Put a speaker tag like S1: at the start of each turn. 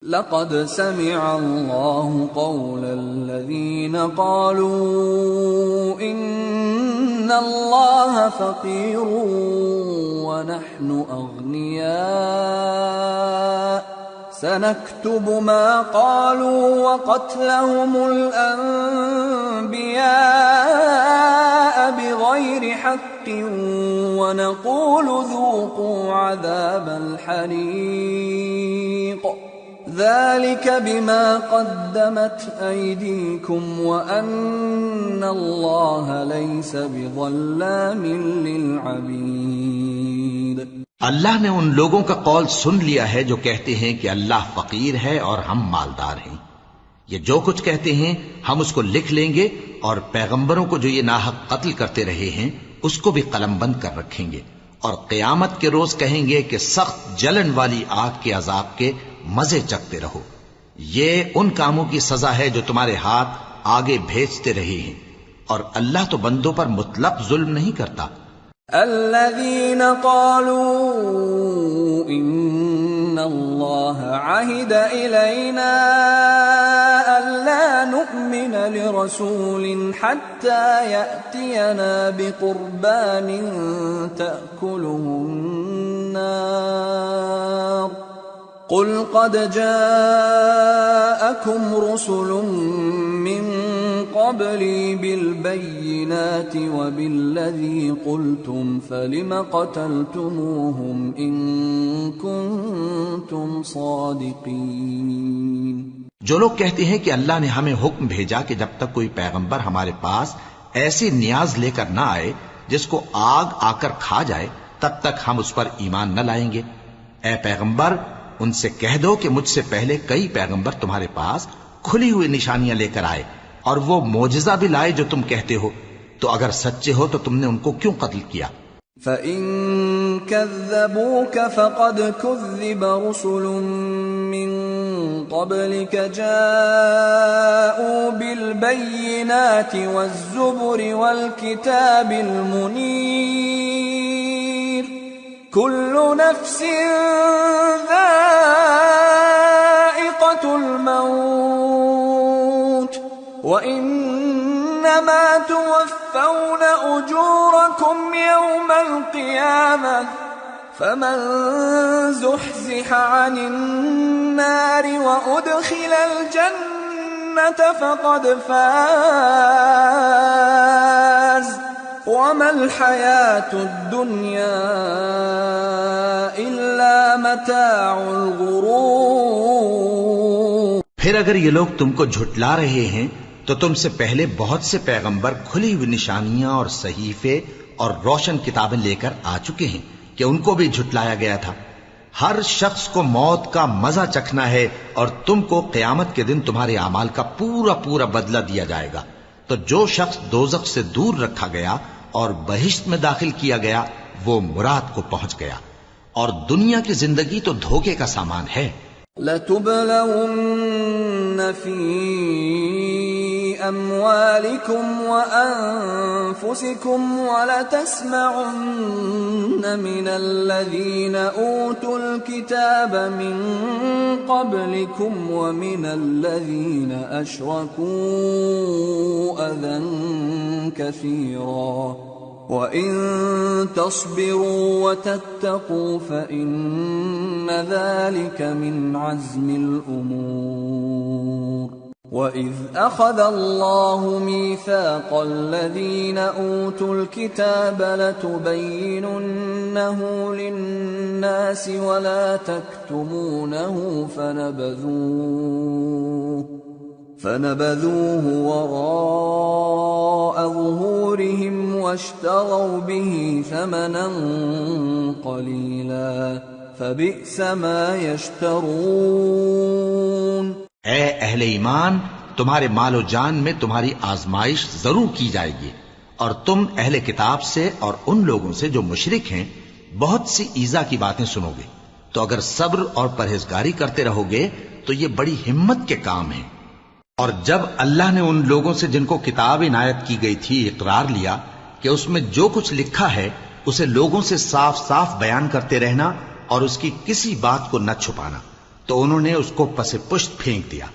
S1: लक़द समिअ अल्लाहु क़ौलल्लज़ीन क़ालू इन्नल्लाह फ़क़ीरुन व नहनु अग़निया सनक्तुबु मा क़ालू व क़त्लहुमुल अन्बियाअ बिग़ैरि हक़्क़िन व नक़ूलु ज़ूक़ू अज़ाबल हरीक़ ذلك بما قدمت أيديكم وأن الله ليس بظلام للعبيد।
S2: अल्लाह ने उन लोगों का कौल सुन लिया है जो कहते हैं कि अल्लाह फकीर है और हम मालदार हैं। ये जो कुछ कहते हैं हम उसको लिख लेंगे और पैगंबरों को जो ये नाहक कत्ल करते रहे हैं उसको भी कलमबंद कर रखेंगे और क़यामत के रोज कहेंगे कि सख्त जलन वाली आग के अजाब के मजे चखते रहो। ये उन कामों की सजा है जो तुम्हारे हाथ आगे भेजते रहे हैं और अल्लाह तो बंदों पर मुतलक जुल्म नहीं करता।
S1: अल्लज़ीन क़ालू इन्नल्लाह अहिद इलैना अल्ला नु'मिन लिरसूलिन हत्ता यअतियना बिक़ुर्बानिन तअकुलुहुन नार क़ुल क़द जाअकुम रुसुलुम मिन क़ब्ली बिलबय्यिनाति व बिल्लज़ी क़ुल्तुम फलिम क़तलतुमूहुम इन कुन्तुम सादिक़ीन।
S2: जो लोग कहते हैं कि अल्लाह ने हमें हुक्म भेजा कि जब तक कोई पैगंबर हमारे पास ऐसी नियाज लेकर ना आए जिसको आग आकर खा जाए तब तक हम उस पर ईमान न लाएंगे। ए पैगंबर उनसे कह दो कि मुझसे पहले कई पैगंबर तुम्हारे पास खुली हुई निशानियां लेकर आए और वो मोजिजा भी लाए जो तुम कहते हो, तो अगर सच्चे हो तो तुमने उनको क्यों कत्ल किया?
S1: फ़इन कज़्ज़बूक फ़क़द कुज़्ज़िब रुसुलुम मिन क़ब्लिक जाऊ बिलबय्यिनाति वज़्ज़ुबुरि वल्किताबिल मुनीर कुल्लु नफ्सिन ज़ाइक़तुल मौत व इन्नमा तुवफ़्फ़ौना उजूरकुम यौमल क़ियामह फमन ज़ुहज़िह अनिन नारि व उदख़िलल जन्नत फ़क़द फ़ाज़ वमल हयातुद दुनिया इल्ला मताउल गुरूर।
S2: फिर अगर ये लोग तुमको झुटला रहे हैं तो तुमसे पहले बहुत से पैगंबर खुली हुई निशानियां और सहीफे और रोशन किताबें लेकर आ चुके हैं कि उनको भी झुटलाया गया था। हर शख्स को मौत का मजा चखना है और तुमको क़यामत के दिन तुम्हारे अमाल का पूरा पूरा बदला दिया जाएगा। तो जो शख्स दोज़ख से दूर रखा गया और बहिश्त में दाखिल किया गया वो मुराद को पहुंच गया और दुनिया की जिंदगी तो धोखे का सामान है।
S1: लतुबलउन्न फी अम्वालिकुम व अनफुसिकुम व लतस्मउन्न मिनल्लज़ीन ऊतुल किताब मिन क़ब्लिकुम व मिनल्लज़ीन अशरकू अज़न कसीरा वइन तस्बिरू वतत्तकू फइन्न ज़ालिक मिन अज़्मिल उमूर। वइज़ अख़ज़ अल्लाहु मीसाक़ल्लज़ीन ऊतुल किताब लतुबय्यिनुन्नहु लिन्नासि वला तक्तुमूनहु فنبذوه وراء ظهورهم واشتروا به ثمنا قليلا فبئس ما يشترون।
S2: ऐ अहले ईमान, तुम्हारे मालो जान में तुम्हारी आजमाइश जरूर की जाएगी और तुम अहले किताब से और उन लोगों से जो मुशरिक हैं बहुत सी ईजा की बातें सुनोगे। तो अगर सब्र और परहेजगारी करते रहोगे तो ये बड़ी हिम्मत के काम है। और जब अल्लाह ने उन लोगों से जिनको किताब इनायत की गई थी इकरार लिया कि उसमें जो कुछ लिखा है उसे लोगों से साफ साफ बयान करते रहना और उसकी किसी बात को न छुपाना, तो उन्होंने उसको पसे पुष्ट फेंक दिया।